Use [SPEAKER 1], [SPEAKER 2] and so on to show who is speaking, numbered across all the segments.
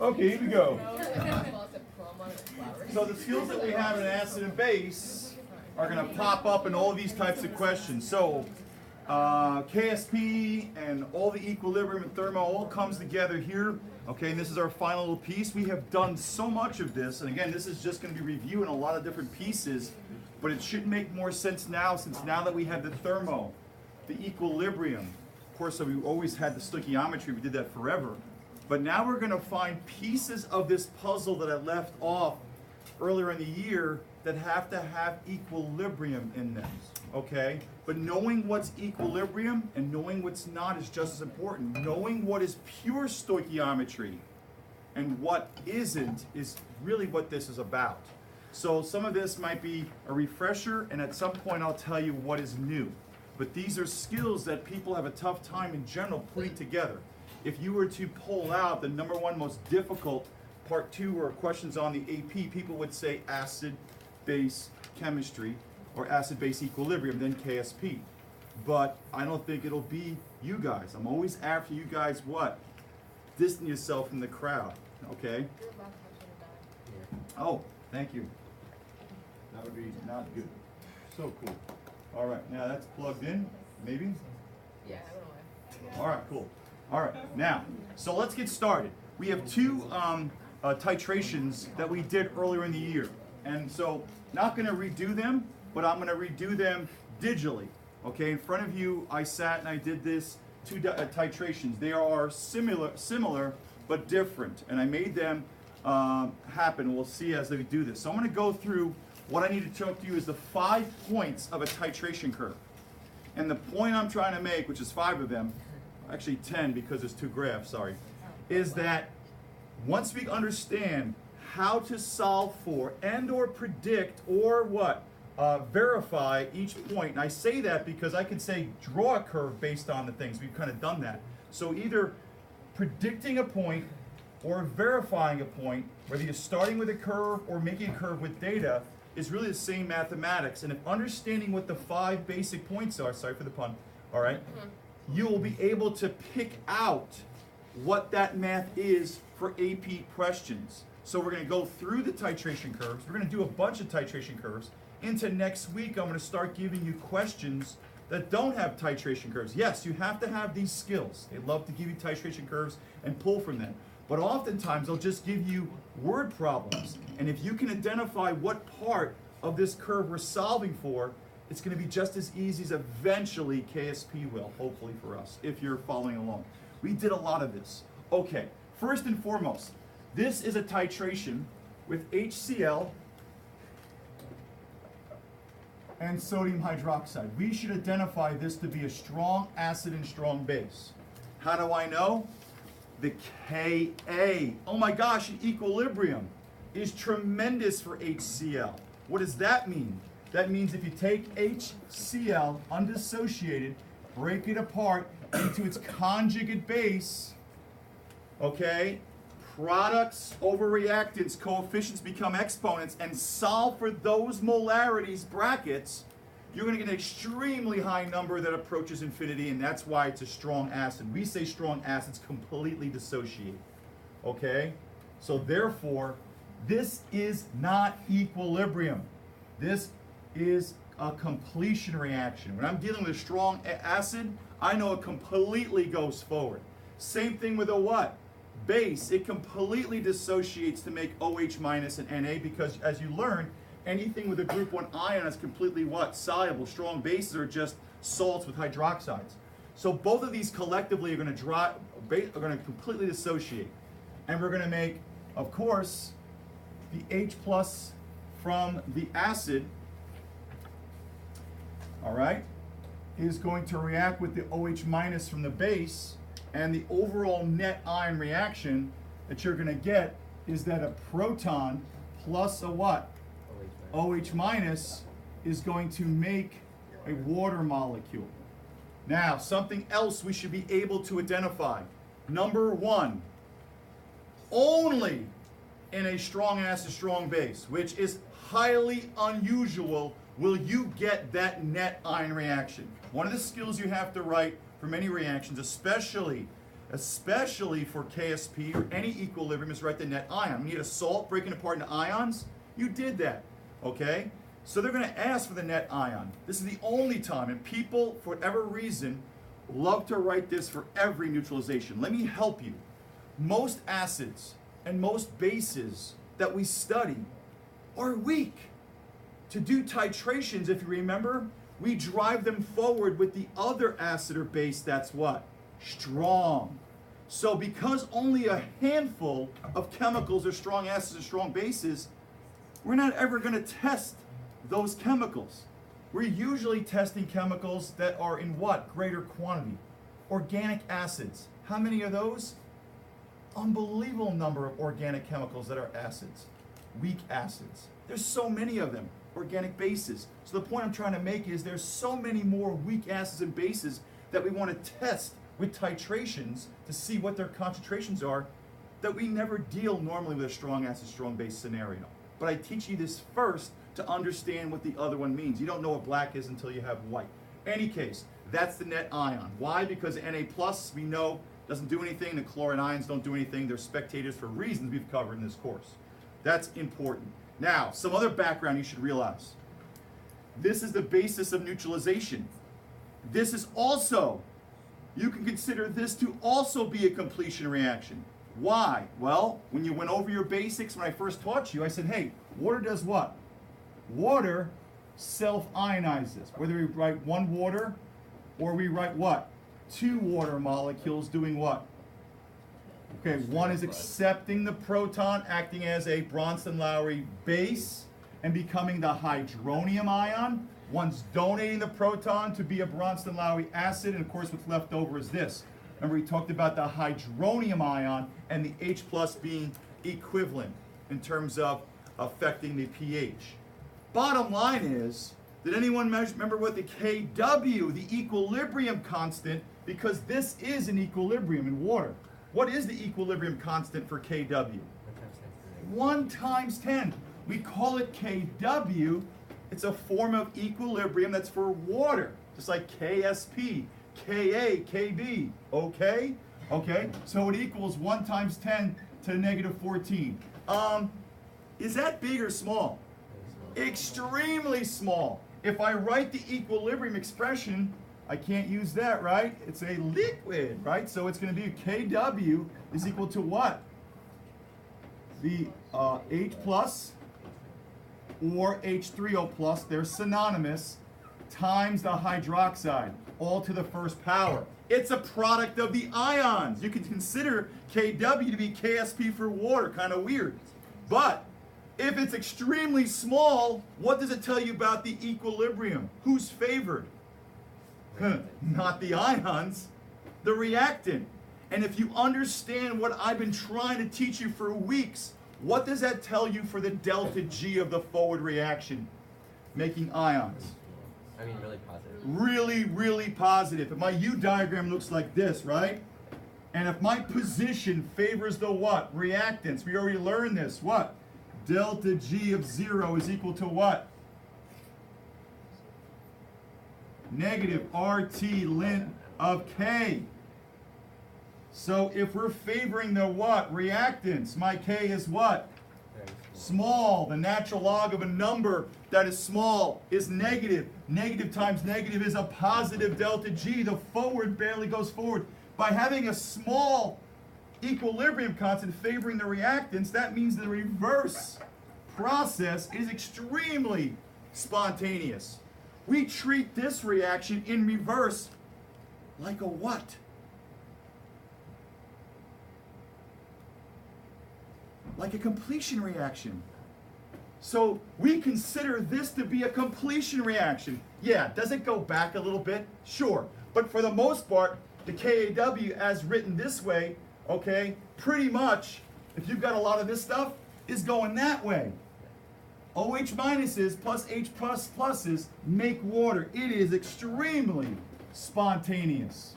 [SPEAKER 1] Okay, here we go. So the skills that we have in acid and base are going to pop up in all these types of questions. So KSP and all the equilibrium and thermo all comes together here. Okay, and this is our final little piece. We have done so much of this, and again, this is just going to be reviewing a lot of different pieces, but it should make more sense now, since now that we have the thermo, the equilibrium. Of course, so we always had the stoichiometry, we did that forever. But now we're going to find pieces of this puzzle that I left off earlier in the year that have to have equilibrium in them, okay? But knowing what's equilibrium and knowing what's not is just as important. Knowing what is pure stoichiometry and what isn't is really what this is about. So some of this might be a refresher, and at some point I'll tell you what is new. But these are skills that people have a tough time in general putting together. If you were to pull out the number one most difficult part 2 or questions on the AP, people would say acid-base chemistry or acid-base equilibrium, then KSP. But I don't think it'll be you guys. I'm always after you guys what? Distance yourself from the crowd, okay? Oh, thank you. That would be not good. So cool. All right, now that's plugged in, maybe?
[SPEAKER 2] Yeah, I don't know.
[SPEAKER 1] All right, cool. All right, now, so let's get started. We have 2 titrations that we did earlier in the year. And so, not going to redo them, but I'm going to redo them digitally. Okay, in front of you, I sat and I did this 2 titrations. They are similar, but different. And I made them happen. We'll see as we do this. So I'm going to go through what I need to talk to you is the 5 points of a titration curve. And the point I'm trying to make, which is 5 of them, actually 10 because there's 2 graphs, sorry, is that once we understand how to solve for and or predict or what, verify each point, and I say that because I can say draw a curve based on the things, we've kind of done that. So either predicting a point or verifying a point, whether you're starting with a curve or making a curve with data, is really the same mathematics. And if understanding what the 5 basic points are, sorry for the pun, all right, you will be able to pick out what that math is for AP questions. So we're going to go through the titration curves. We're going to do a bunch of titration curves. Into next week, I'm going to start giving you questions that don't have titration curves. Yes, you have to have these skills. They love to give you titration curves and pull from them. But oftentimes, they'll just give you word problems. And if you can identify what part of this curve we're solving for, it's going to be just as easy as eventually KSP will, hopefully for us, if you're following along. We did a lot of this. Okay, first and foremost, this is a titration with HCl and sodium hydroxide. We should identify this to be a strong acid and strong base. How do I know? The Ka. Oh my gosh, an equilibrium is tremendous for HCl. What does that mean? That means if you take HCl undissociated, break it apart into its conjugate base, okay, products over reactants, coefficients become exponents, and solve for those molarities, brackets, you're going to get an extremely high number that approaches infinity, and that's why it's a strong acid. We say strong acids completely dissociate, okay? So therefore, this is not equilibrium. This is a completion reaction. When I'm dealing with a strong acid, I know it completely goes forward. Same thing with a what? Base. It completely dissociates to make OH minus and Na, because as you learn, anything with a group 1 ion is completely what? Soluble. Strong bases are just salts with hydroxides. So both of these collectively are going to completely dissociate. And we're going to make, of course, the H plus from the acid, all right, is going to react with the OH minus from the base, and the overall net ion reaction that you're going to get is that a proton plus a what? OH minus is going to make a water molecule. Now, something else we should be able to identify. Number 1, only in a strong acid, strong base, which is highly unusual, will you get that net ion reaction. One of the skills you have to write for many reactions, especially especially for KSP or any equilibrium, is write the net ion. We need a salt breaking apart into ions. You did that, okay? So they're going to ask for the net ion. This is the only time, and people, for whatever reason, love to write this for every neutralization. Let me help you. Most acids and most bases that we study are weak. To do titrations, if you remember, we drive them forward with the other acid or base that's what? Strong. So because only a handful of chemicals are strong acids and strong bases, we're not ever going to test those chemicals. We're usually testing chemicals that are in what? Greater quantity. Organic acids. How many of those? Unbelievable number of organic chemicals that are acids. Weak acids. There's so many of them. Organic bases. So the point I'm trying to make is there's so many more weak acids and bases that we want to test with titrations to see what their concentrations are, that we never deal normally with a strong acid, strong base scenario. But I teach you this first to understand what the other one means. You don't know what black is until you have white. Any case, that's the net ion. Why? Because Na plus, we know, doesn't do anything. The chlorine ions don't do anything. They're spectators for reasons we've covered in this course. That's important. Now, some other background you should realize. This is the basis of neutralization. This is also, you can consider this to also be a completion reaction. Why? Well, when you went over your basics, when I first taught you, I said, hey, water does what? Water self-ionizes. Whether we write one water or we write what? Two water molecules doing what? Okay, one is accepting the proton, acting as a Bronston-Lowry base and becoming the hydronium ion. One's donating the proton to be a Bronston-Lowry acid, and of course what's left over is this. Remember we talked about the hydronium ion and the H plus being equivalent in terms of affecting the pH. Bottom line is, did anyone remember what the Kw, the equilibrium constant, because this is an equilibrium in water. What is the equilibrium constant for Kw? 1 times 10. We call it Kw. It's a form of equilibrium that's for water, just like KSP, Ka, Kb. Okay? Okay? So it equals 1 times 10 to the negative 14. Is that big or small? Extremely small. If I write the equilibrium expression, I can't use that, right? It's a liquid, right? So it's going to be Kw is equal to what? The H plus or H3O plus, they're synonymous, times the hydroxide, all to the first power. It's a product of the ions. You can consider Kw to be KSP for water, kind of weird. But if it's extremely small, what does it tell you about the equilibrium? Who's favored? Not the ions, the reactant. And if you understand what I've been trying to teach you for weeks, what does that tell you for the delta G of the forward reaction? Making ions.
[SPEAKER 3] I mean, really positive.
[SPEAKER 1] Really, really positive. If my U diagram looks like this, right? And if my position favors the what? Reactants. We already learned this. What? Delta G of 0 is equal to what? Negative RT ln of K. So if we're favoring the what? Reactants. My K is what? Small. The natural log of a number that is small is negative. Negative times negative is a positive delta G. The forward barely goes forward. By having a small equilibrium constant favoring the reactants, that means the reverse process is extremely spontaneous. We treat this reaction in reverse like a what? Like a completion reaction. So we consider this to be a completion reaction. Yeah, does it go back a little bit? Sure. But for the most part, the KAW as written this way, okay, pretty much, if you've got a lot of this stuff, is going that way. OH minuses plus H plus pluses make water. It is extremely spontaneous.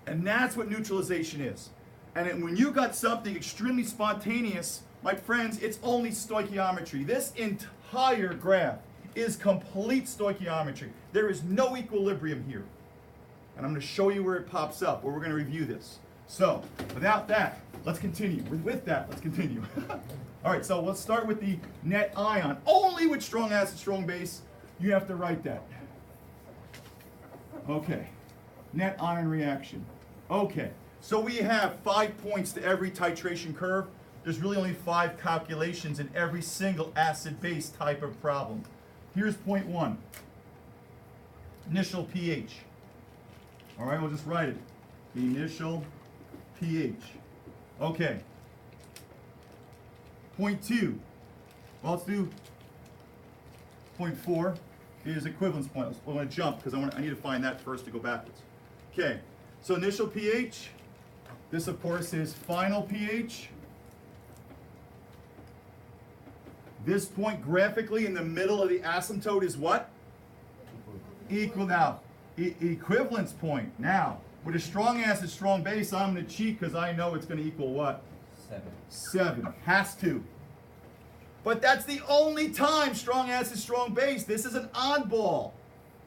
[SPEAKER 1] And that's what neutralization is. And when you got something extremely spontaneous, my friends, it's only stoichiometry. This entire graph is complete stoichiometry. There is no equilibrium here. And I'm going to show you where it pops up, where we're going to review this. So, without that, let's continue. With that, let's continue. All right, so let's start with the net ion. Only with strong acid, strong base, you have to write that. Okay, net ion reaction. Okay, so we have 5 points to every titration curve. There's really only 5 calculations in every single acid-base type of problem. Here's point 1. Initial pH. All right, we'll just write it. Initial pH. Okay. Point 2. Well, let's do point 4 is equivalence point. We're going to jump because I need to find that first to go backwards. Okay. So initial pH. This, of course, is final pH. This point graphically in the middle of the asymptote is what? Equal. Now, equivalence point. Now, with a strong acid, strong base, I'm going to cheat because I know it's going to equal what? 7. Has to. But that's the only time strong acid, strong base. This is an oddball.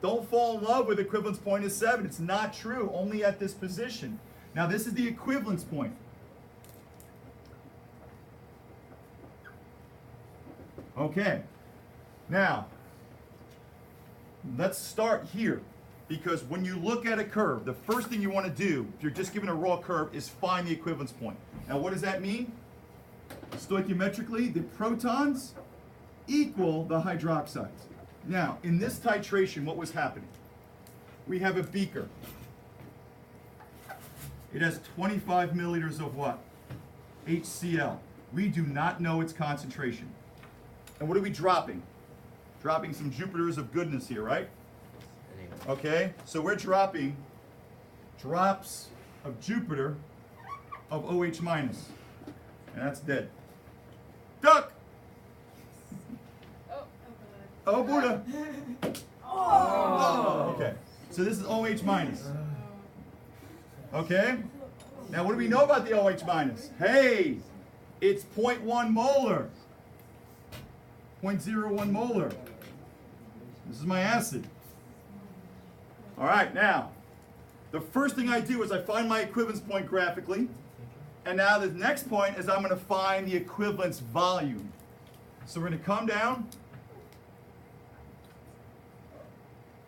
[SPEAKER 1] Don't fall in love with equivalence point is 7. It's not true. Only at this position. Now, this is the equivalence point. Okay. Now, let's start here. Because when you look at a curve, the first thing you want to do, if you're just given a raw curve, is find the equivalence point. Now, what does that mean? Stoichiometrically, the protons equal the hydroxides. Now, in this titration, what was happening? We have a beaker. It has 25 milliliters of what? HCl. We do not know its concentration. And what are we dropping? Dropping some Jupiters of goodness here, right? Okay, so we're dropping drops of Jupiter of OH minus. And that's dead. Duck! Oh, Buddha! Oh, okay. So this is OH minus. Okay? Now what do we know about the OH minus? Hey! It's 0.1 molar. 0.01 molar. This is my acid. All right, now, the first thing I do is I find my equivalence point graphically. And now the next point is I'm going to find the equivalence volume. So we're going to come down.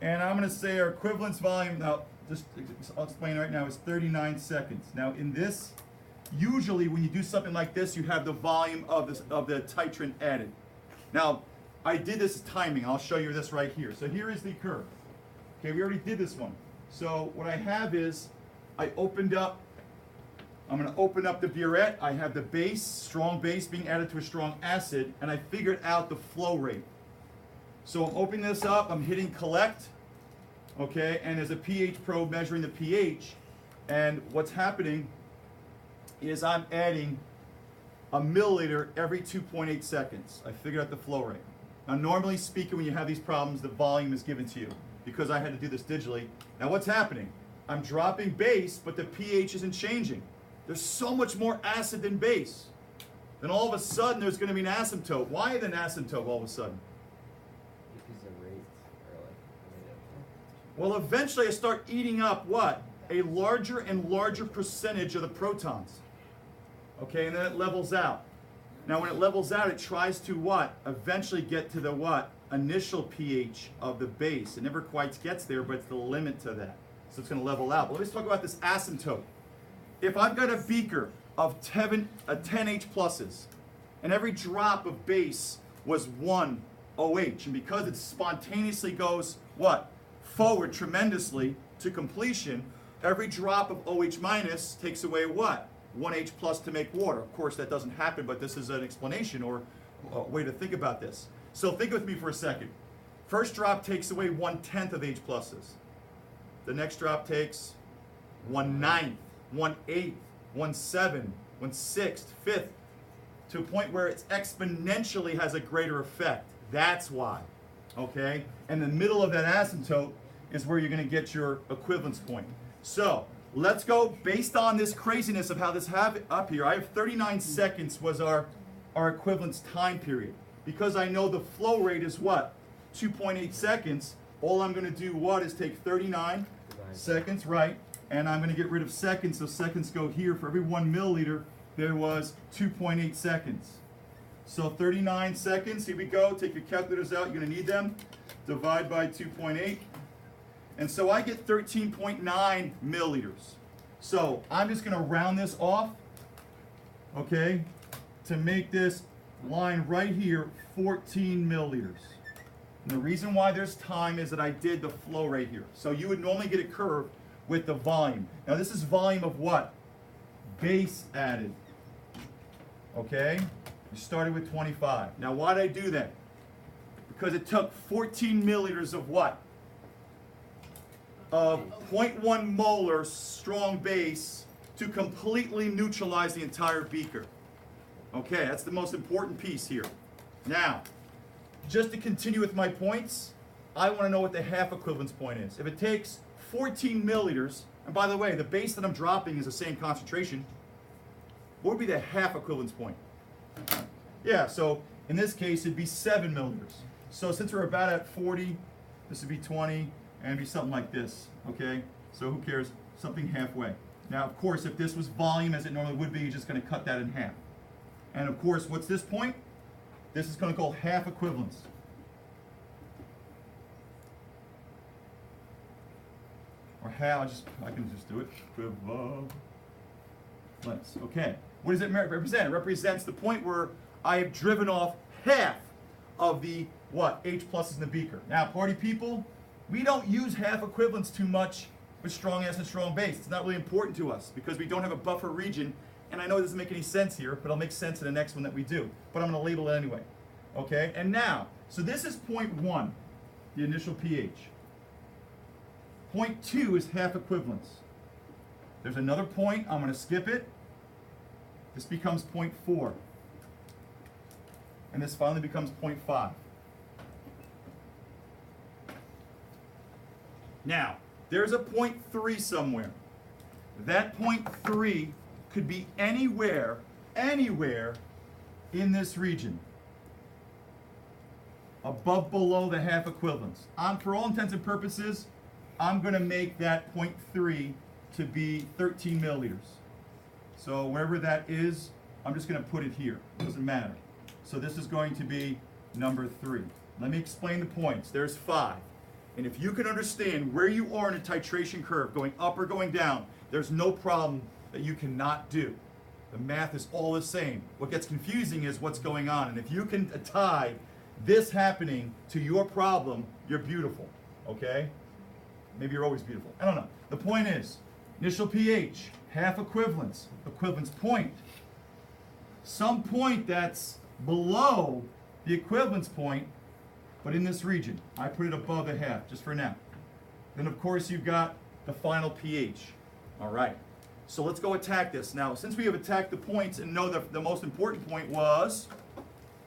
[SPEAKER 1] And I'm going to say our equivalence volume, now, I'll explain right now, is 39 seconds. Now, in this, usually when you do something like this, you have the volume of the titrant added. Now, I did this timing. I'll show you this right here. So here is the curve. Okay, we already did this one. So what I have is, I'm going to open up the burette. I have the base, strong base being added to a strong acid, and I figured out the flow rate. So I'm opening this up, I'm hitting collect, okay, and there's a pH probe measuring the pH, and what's happening is I'm adding a milliliter every 2.8 seconds. I figured out the flow rate. Now normally speaking, when you have these problems, the volume is given to you. Because I had to do this digitally. Now what's happening? I'm dropping base, but the pH isn't changing. There's so much more acid than base. Then all of a sudden there's going to be an asymptote. Why an asymptote all of a sudden?
[SPEAKER 3] Because the rates are like
[SPEAKER 1] Well, eventually I start eating up what? A larger and larger percentage of the protons. Okay, and then it levels out. Now when it levels out, it tries to what? Eventually get to the what? Initial pH of the base. It never quite gets there, but it's the limit to that. So it's going to level out. But let's talk about this asymptote. If I've got a beaker of 10 H pluses, and every drop of base was 1 OH, and because it spontaneously goes, what? Forward tremendously to completion, every drop of OH minus takes away what? 1 H plus to make water. Of course, that doesn't happen, but this is an explanation or a way to think about this. So think with me for a second. First drop takes away 1/10 of H pluses. The next drop takes 1/9, 1/8, 1/7, 1/6, 1/5, to a point where it exponentially has a greater effect. That's why. Okay? And the middle of that asymptote is where you're going to get your equivalence point. So let's go based on this craziness of how this happened up here. I have 39 seconds was our equivalence time period. Because I know the flow rate is what? 2.8 seconds. All I'm going to do what is take 39 seconds, right? and I'm going to get rid of seconds, so seconds go here. For every 1 milliliter, there was 2.8 seconds. So 39 seconds, here we go. Take your calculators out, you're going to need them. Divide by 2.8. And so I get 13.9 milliliters. So I'm just going to round this off, okay, to make this line right here 14 milliliters. And the reason why there's time is that I did the flow rate here. So you would normally get a curve with the volume. Now this is volume of what? Base added. Okay? We started with 25. Now why did I do that? Because it took 14 milliliters of what? Of 0.1 molar strong base to completely neutralize the entire beaker. Okay, that's the most important piece here. Now, just to continue with my points, I want to know what the half equivalence point is. If it takes 14 milliliters, and by the way, the base that I'm dropping is the same concentration, what would be the half equivalence point? Yeah, so in this case, it'd be 7 milliliters. So since we're about at 40, this would be 20, and it'd be something like this, okay? So who cares? Something halfway. Now, of course, if this was volume as it normally would be, you're just going to cut that in half. And of course, what's this point? This is going to call half equivalence. Or half, I can just do it. Equivalence. Okay. What does it represent? It represents the point where I have driven off half of the, what, H pluses in the beaker. Now, party people, we don't use half equivalence too much with strong acid, strong base. It's not really important to us because we don't have a buffer region. And I know it doesn't make any sense here, but it'll make sense in the next one that we do. But I'm going to label it anyway. Okay? And now, so this is 0.1, the initial pH. 0.2 is half equivalence. There's another point. I'm going to skip it. This becomes 0.4. And this finally becomes 0.5. Now, there's a 0.3 somewhere. That 0.3 could be anywhere in this region. Above, below the half equivalence. For all intents and purposes, I'm going to make that 0.3 to be 13 milliliters. So wherever that is, I'm just going to put it here. It doesn't matter. So this is going to be number 3. Let me explain the points. There's 5. And if you can understand where you are in a titration curve, going up or going down, there's no problem that you cannot do. The math is all the same. What gets confusing is what's going on. And if you can tie this happening to your problem, you're beautiful. Okay? Maybe you're always beautiful. I don't know. The point is, initial pH, half equivalence, equivalence point. Some point that's below the equivalence point, but in this region. I put it above the half, just for now. Then, of course, you've got the final pH. All right. So let's go attack this. Now, since we have attacked the points and know that the most important point was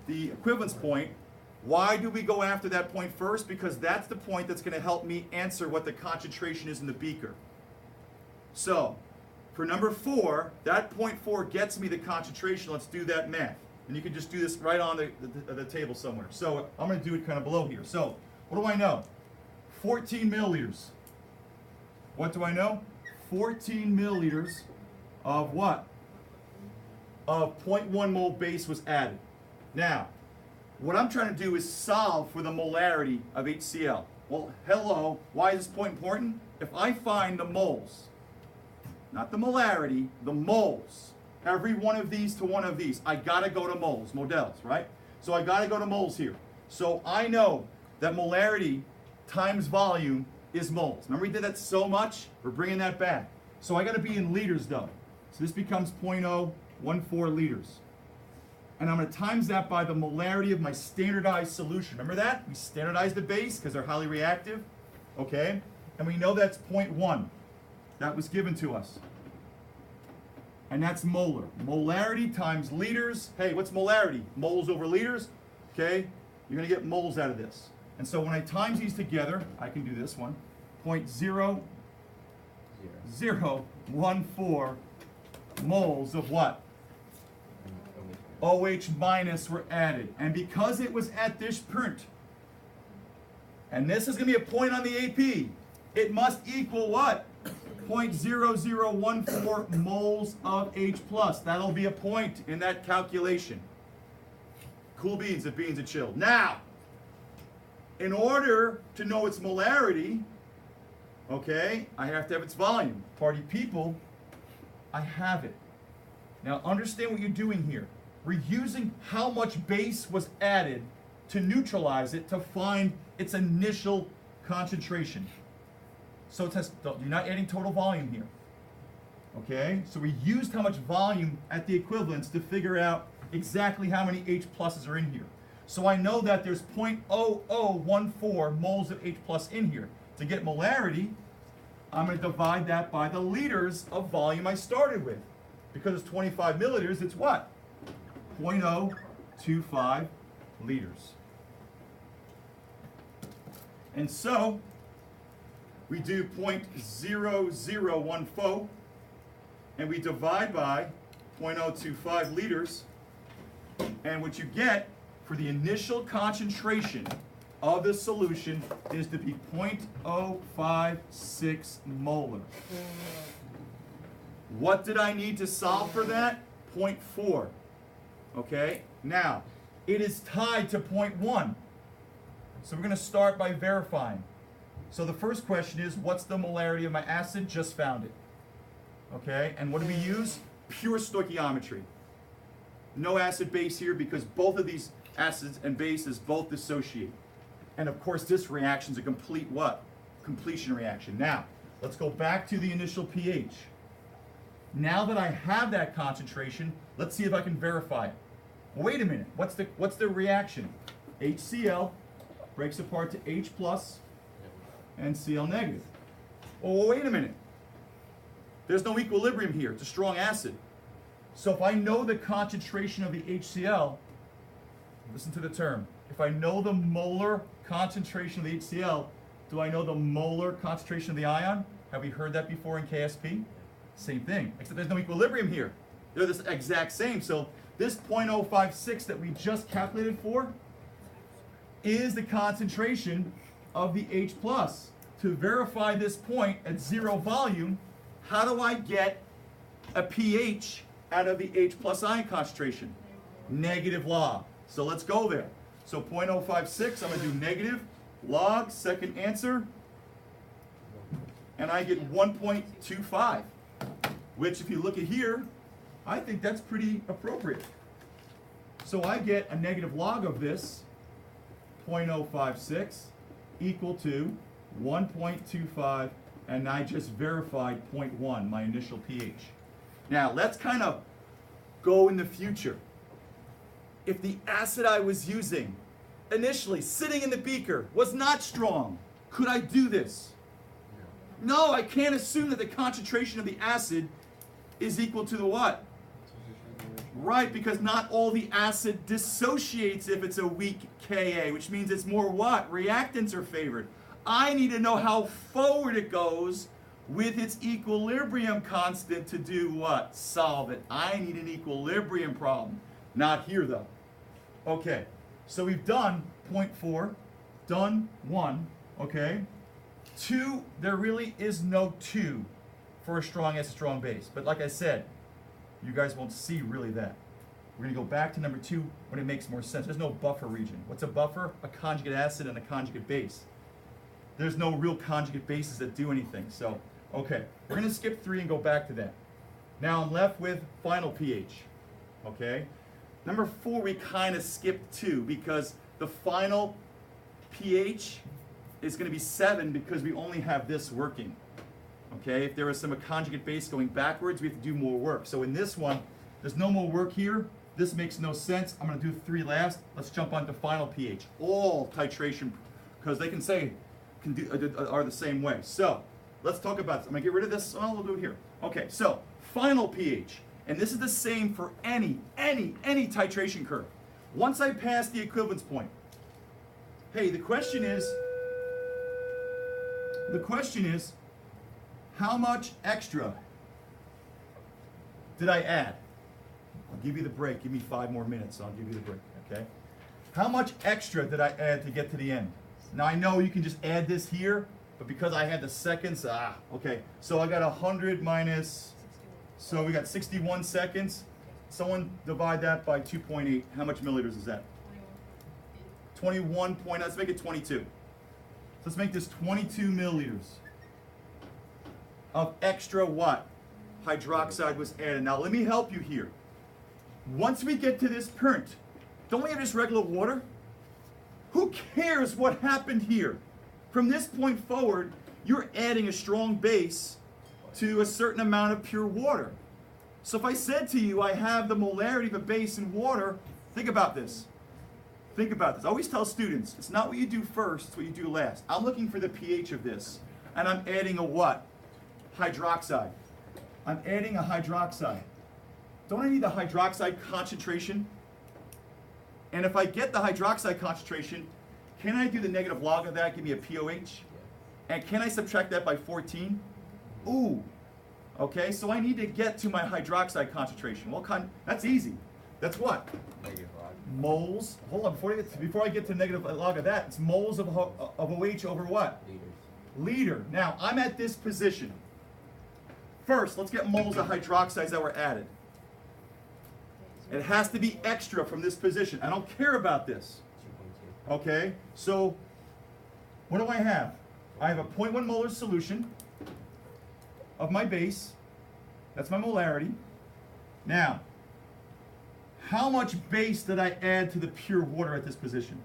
[SPEAKER 1] the equivalence point, why do we go after that point first? Because that's the point that's going to help me answer what the concentration is in the beaker. So, for number 4, that 0.4 gets me the concentration. Let's do that math. And you can just do this right on the table somewhere. So, I'm going to do it kind of below here. So, what do I know? 14 milliliters. What do I know? 14 milliliters of what? Of 0.1 mole base was added. Now, what I'm trying to do is solve for the molarity of HCl. Well, hello, why is this point important? If I find the moles, not the molarity, the moles, every one of these to one of these, I gotta go to moles, models, right? So I gotta go to moles here. So I know that molarity times volume is moles. Remember we did that so much? We're bringing that back. So I got to be in liters though. So this becomes 0.014 liters. And I'm going to times that by the molarity of my standardized solution. Remember that? We standardized the base because they're highly reactive. Okay? And we know that's 0.1. That was given to us. And that's molar. Molarity times liters. Hey, what's molarity? Moles over liters. Okay? You're going to get moles out of this. And so when I times these together, I can do this one, 0.0014 moles of what? OH minus were added. And because it was at this point, and this is going to be a point on the AP, it must equal what? 0.0014 moles of H plus. That'll be a point in that calculation. Cool beans if beans are chilled. Now, in order to know its molarity, okay, I have to have its volume. Party people, I have it. Now understand what you're doing here. We're using how much base was added to neutralize it to find its initial concentration. So it has, you're not adding total volume here. Okay, so we used how much volume at the equivalence to figure out exactly how many H pluses are in here. So I know that there's 0.0014 moles of H plus in here. To get molarity, I'm going to divide that by the liters of volume I started with. Because it's 25 milliliters, it's what? 0.025 liters. And so, we do 0.0014, and we divide by 0.025 liters, and what you get for the initial concentration of the solution is to be 0.056 molar. What did I need to solve for that? 0.4. Okay, now, it is tied to 0.1. So we're going to start by verifying. So the first question is, what's the molarity of my acid? Just found it. Okay, and what do we use? Pure stoichiometry. No acid base here because both of these acids and bases both dissociate. And of course this reaction is a complete what? Completion reaction. Now, let's go back to the initial pH. Now that I have that concentration, let's see if I can verify it. Well, wait a minute, what's the reaction? HCl breaks apart to H plus and Cl negative. Oh, wait a minute. There's no equilibrium here. It's a strong acid. So if I know the concentration of the HCl, listen to the term. If I know the molar concentration of the HCl, do I know the molar concentration of the ion? Have we heard that before in KSP? Same thing, except there's no equilibrium here. They're the exact same. So this 0.056 that we just calculated for is the concentration of the H plus. To verify this point at zero volume, how do I get a pH out of the H plus ion concentration? Negative log. So let's go there. So 0.056, I'm going to do negative log, second answer, and I get 1.25, which if you look at here, I think that's pretty appropriate. So I get a negative log of this, 0.056, equal to 1.25, and I just verified 0.1, my initial pH. Now, let's kind of go in the future. If the acid I was using initially, sitting in the beaker, was not strong, could I do this? No, I can't assume that the concentration of the acid is equal to the what? Right, because not all the acid dissociates if it's a weak Ka, which means it's more what? Reactants are favored. I need to know how forward it goes with its equilibrium constant to do what? Solve it. I need an equilibrium problem. Not here though. Okay, so we've done 0.4, done 1, okay? 2, there really is no 2 for a strong acid, strong base. But like I said, you guys won't see really that. We're going to go back to number 2 when it makes more sense. There's no buffer region. What's a buffer? A conjugate acid and a conjugate base. There's no real conjugate bases that do anything. So, okay, we're going to skip 3 and go back to that. Now I'm left with final pH, okay? Number 4, we kind of skipped 2 because the final pH is going to be 7 because we only have this working. Okay, if there was some conjugate base going backwards, we have to do more work. So in this one, there's no more work here. This makes no sense. I'm going to do 3 last. Let's jump on to final pH. All titration, because they can say, are the same way. So let's talk about this. I'm going to get rid of this. Oh, we'll do it here. Okay, so final pH. And this is the same for any titration curve. Once I pass the equivalence point, hey, the question is, how much extra did I add? I'll give you the break. Give me 5 more minutes, so I'll give you the break, okay? How much extra did I add to get to the end? Now I know you can just add this here, but because I had the seconds, okay. So I got 100 minus, so we got 61 seconds. Someone divide that by 2.8. How much milliliters is that? 21 point, let's make it 22. So let's make this 22 milliliters of extra what? Hydroxide was added. Now let me help you here. Once we get to this point, don't we have just regular water? Who cares what happened here? From this point forward, you're adding a strong base to a certain amount of pure water. So if I said to you, I have the molarity of a base in water, think about this. Think about this. I always tell students, it's not what you do first, it's what you do last. I'm looking for the pH of this, and I'm adding a what? Hydroxide. I'm adding a hydroxide. Don't I need the hydroxide concentration? And if I get the hydroxide concentration, can I do the negative log of that, give me a POH? And can I subtract that by 14? Ooh. Okay, so I need to get to my hydroxide concentration. What kind? That's easy. That's what?
[SPEAKER 3] Negative log.
[SPEAKER 1] Moles. Hold on, before I get to negative log of that, it's moles of OH over what?
[SPEAKER 3] Liters.
[SPEAKER 1] Liter. Now, I'm at this position. First, let's get moles of hydroxides that were added. It has to be extra from this position. I don't care about this.
[SPEAKER 3] 2.2.
[SPEAKER 1] Okay, so what do I have? I have a 0.1 molar solution of my base. That's my molarity. Now, how much base did I add to the pure water at this position?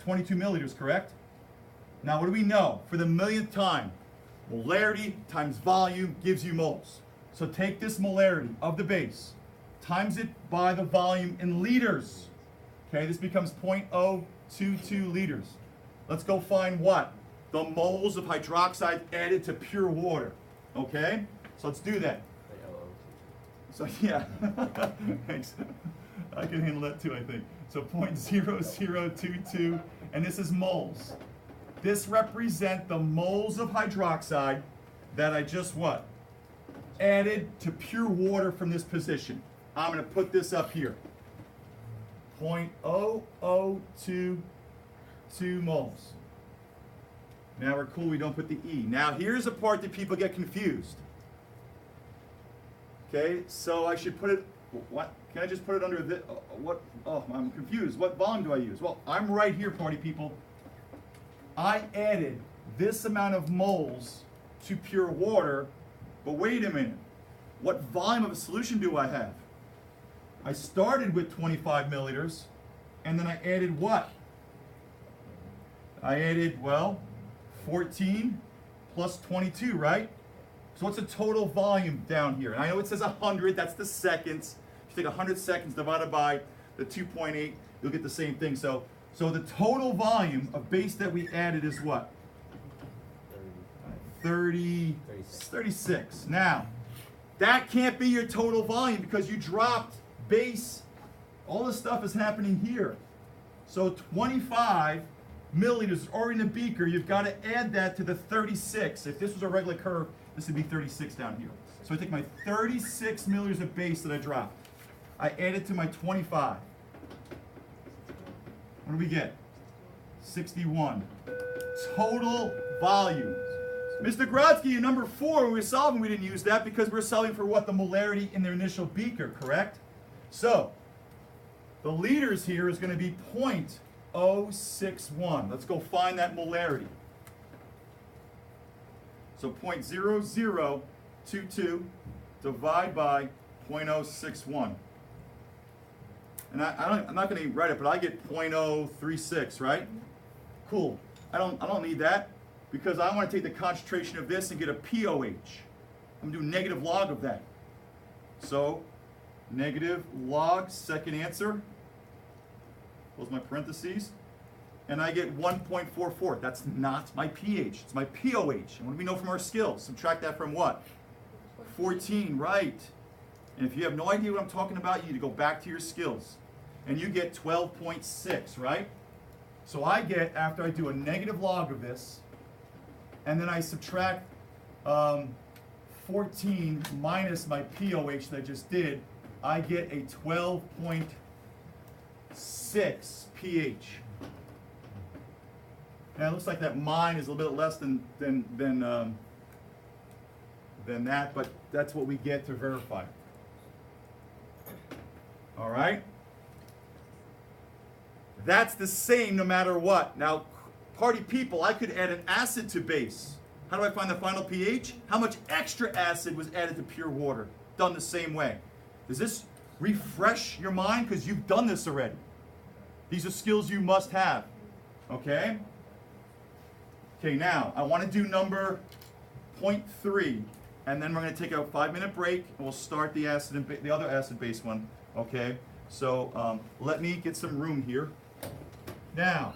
[SPEAKER 1] 22 milliliters, correct? Now, what do we know? For the millionth time, molarity times volume gives you moles. So take this molarity of the base, times it by the volume in liters. Okay, this becomes 0.022 liters. Let's go find what? The moles of hydroxide added to pure water. Okay, so let's do that. So yeah, thanks. I can handle that too, I think. So 0.0022, and this is moles. This represents the moles of hydroxide that I just what? Added to pure water from this position. I'm going to put this up here. 0.0022 moles. Now we're cool, we don't put the E. Now here's a part that people get confused. Okay, so I should put it, what? Can I just put it under the, what? Oh, I'm confused. What volume do I use? Well, I'm right here, party people. I added this amount of moles to pure water, but wait a minute. What volume of a solution do I have? I started with 25 milliliters, and then I added what? I added, well, 14 plus 22, right? So what's the total volume down here? And I know it says 100, that's the seconds. If you take 100 seconds divided by the 2.8, you'll get the same thing. So the total volume of base that we added is what? 36. Now, that can't be your total volume because you dropped base. All this stuff is happening here. So 25 milliliters is already in the beaker. You've got to add that to the 36. If this was a regular curve, this would be 36 down here. So I take my 36 milliliters of base that I dropped. I add it to my 25. What do we get? 61. Total volume. Mr. Grodsky, in number 4, we were solving, we didn't use that because we're solving for what? The molarity in their initial beaker, correct? So, the liters here is going to be 0.061. Let's go find that molarity. So 0.0022 divide by 0.061. And I'm not going to write it, but I get 0.036, right? Cool. I don't need that because I want to take the concentration of this and get a POH. I'm going to do negative log of that. So negative log, second answer. Close my parentheses. And I get 1.44. That's not my pH. It's my POH. And what do we know from our skills? Subtract that from what? 14, right. And if you have no idea what I'm talking about, you need to go back to your skills. And you get 12.6, right? So I get, after I do a negative log of this, and then I subtract 14 minus my POH that I just did, I get a 12.6 pH. And it looks like that mine is a little bit less than that, but that's what we get to verify. All right? That's the same no matter what. Now, party people, I could add an acid to base. How do I find the final pH? How much extra acid was added to pure water? Done the same way. Does this refresh your mind? Because you've done this already. These are skills you must have. Okay? Okay, now, I want to do number 0.3, and then we're going to take a 5-minute break, and we'll start the acid and the other acid-based one. Okay? So, let me get some room here. Now,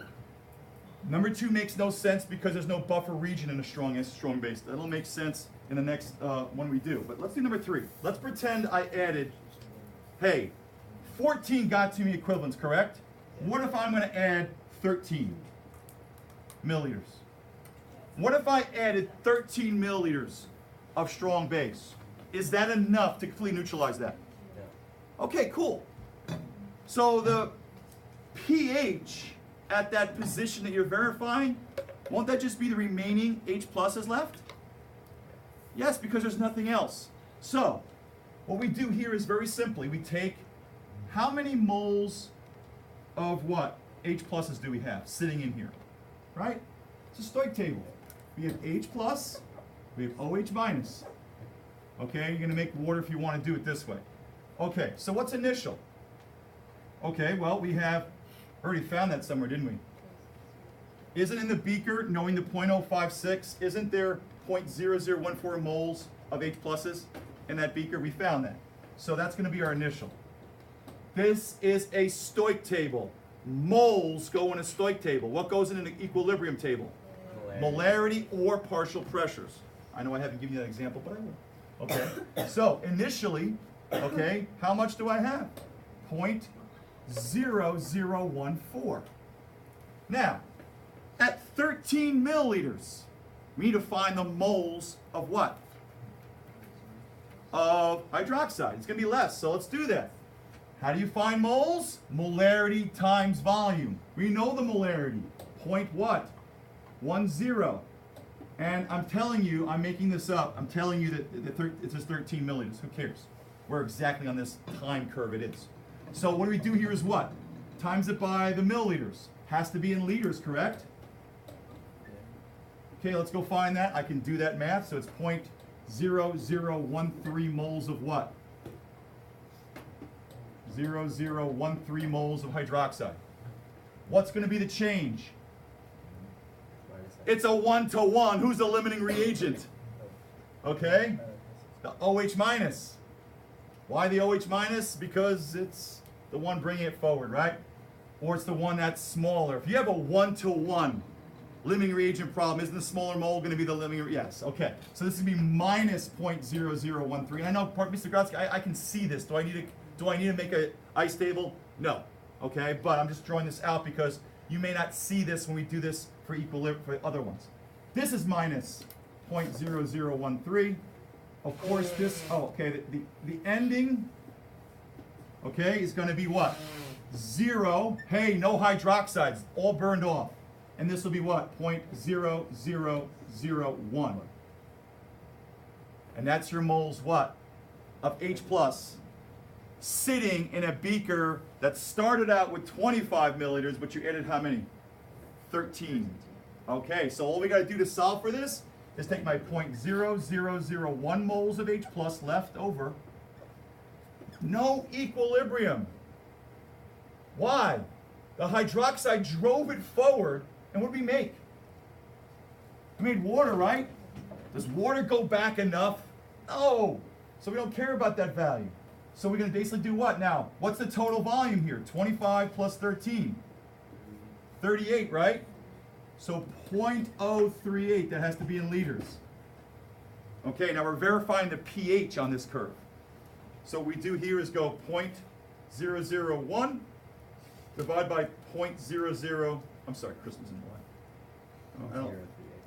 [SPEAKER 1] number 2 makes no sense because there's no buffer region in a strong base. That'll make sense in the next one we do. But let's do number 3. Let's pretend I added, hey, 14 got to me equivalents, correct? What if I'm going to add 13 milliliters? What if I added 13 milliliters of strong base? Is that enough to completely neutralize that? Okay, cool. So the pH at that position that you're verifying, won't that just be the remaining H pluses left? Yes, because there's nothing else. So what we do here is very simply, we take how many moles of what? H pluses do we have sitting in here? Right? It's a Stoich table. We have H plus, we have OH minus. Okay, you're going to make water if you want to do it this way. Okay, so what's initial? Okay, well, we have already found that somewhere, didn't we? Isn't in the beaker, knowing the 0.056, isn't there 0.0014 moles of H pluses in that beaker? We found that. So that's going to be our initial. This is a Stoich table. Moles go in a Stoich table. What goes in an equilibrium table? Molarity or partial pressures. I know I haven't given you that example, but I will. Okay, so initially, okay, how much do I have? 0.0014. Now, at 13 milliliters, we need to find the moles of what? Of hydroxide. It's going to be less, so let's do that. How do you find moles? Molarity times volume. We know the molarity. Point what? 10. And I'm telling you, I'm making this up. I'm telling you that it says 13 milliliters. Who cares? Where exactly on this time curve it is. So what do we do here is what? Times it by the milliliters. Has to be in liters, correct? Okay, let's go find that. I can do that math. So it's 0.0013 moles of what? 0.0013 moles of hydroxide. What's going to be the change? It's a 1-to-1. Who's the limiting reagent? Okay? The OH minus. Why the OH minus? Because it's the one bringing it forward, right? Or it's the one that's smaller. If you have a 1-to-1 limiting reagent problem, isn't the smaller mole going to be the limiting? Yes. Okay. So this is going to be minus 0.0013. And I know, Mr. Grotsky, I can see this. Do I need to make an ice table? No. Okay. But I'm just drawing this out because you may not see this when we do this for equilibrium for other ones. This is minus 0.0013. Of course, this, the ending, okay, is going to be what? 0. Hey, no hydroxides, all burned off. And this will be what? 0.0001. And that's your moles what? Of H plus sitting in a beaker that started out with 25 milliliters, but you added how many? 13. Okay, so all we got to do to solve for this is take my 0.0001 moles of H plus left over. No equilibrium. Why? The hydroxide drove it forward, and what did we make? We made water, right? Does water go back enough? No. So we don't care about that value. So we're going to basically do what now? What's the total volume here? 25 plus 13. 38, right? So 0.038, that has to be in liters. Okay, now we're verifying the pH on this curve. So what we do here is go 0.001 divide by 0.00, I'm sorry, Christmas in July.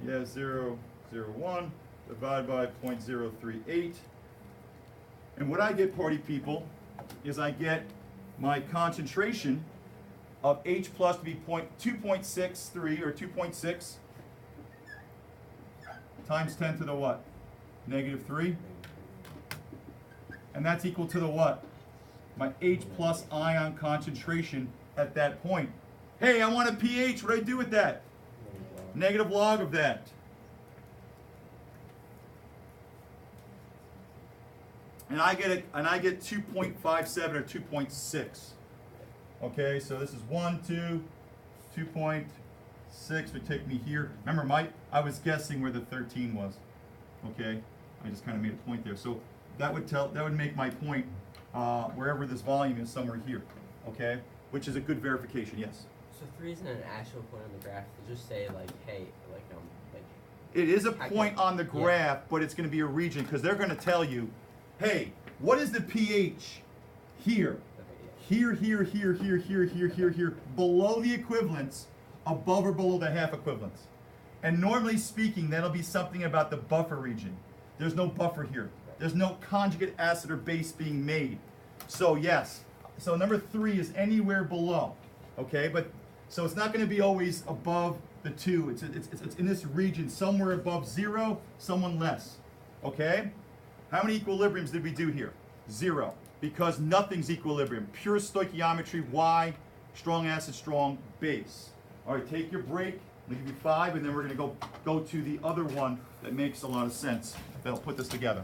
[SPEAKER 1] Yeah, 0.001 divide by 0.038. And what I get, party people, is I get my concentration of H plus to be 2.63 or 2.6 times 10 to the what? Negative 3. And that's equal to the what? My H plus ion concentration at that point. Hey, I want a pH. What do I do with that? Negative log of that. And I get 2.57 or 2.6. Okay, so this is 1, 2, 2.6 would take me here. Remember, I was guessing where the 13 was. Okay, I just kind of made a point there. So that would make my point wherever this volume is, somewhere here. Okay, which is a good verification. Yes.
[SPEAKER 3] So 3 isn't an actual point on the graph. It'll just say like, hey, like
[SPEAKER 1] It is a point on the graph, but it's going to be a region because they're going to tell you, hey, what is the pH here? Here, here, here, here, here, here, here, here, below the equivalence, above or below the half equivalence. And normally speaking, that'll be something about the buffer region. There's no buffer here. There's no conjugate acid or base being made. So yes, so number 3 is anywhere below, okay? But so it's not going to be always above the 2. It's in this region, somewhere above 0, someone less, okay? How many equilibriums did we do here? 0, because nothing's equilibrium. Pure stoichiometry, Y, strong acid, strong base. All right, take your break. I'm gonna give you 5, and then we're gonna go to the other one that makes a lot of sense. That'll put this together.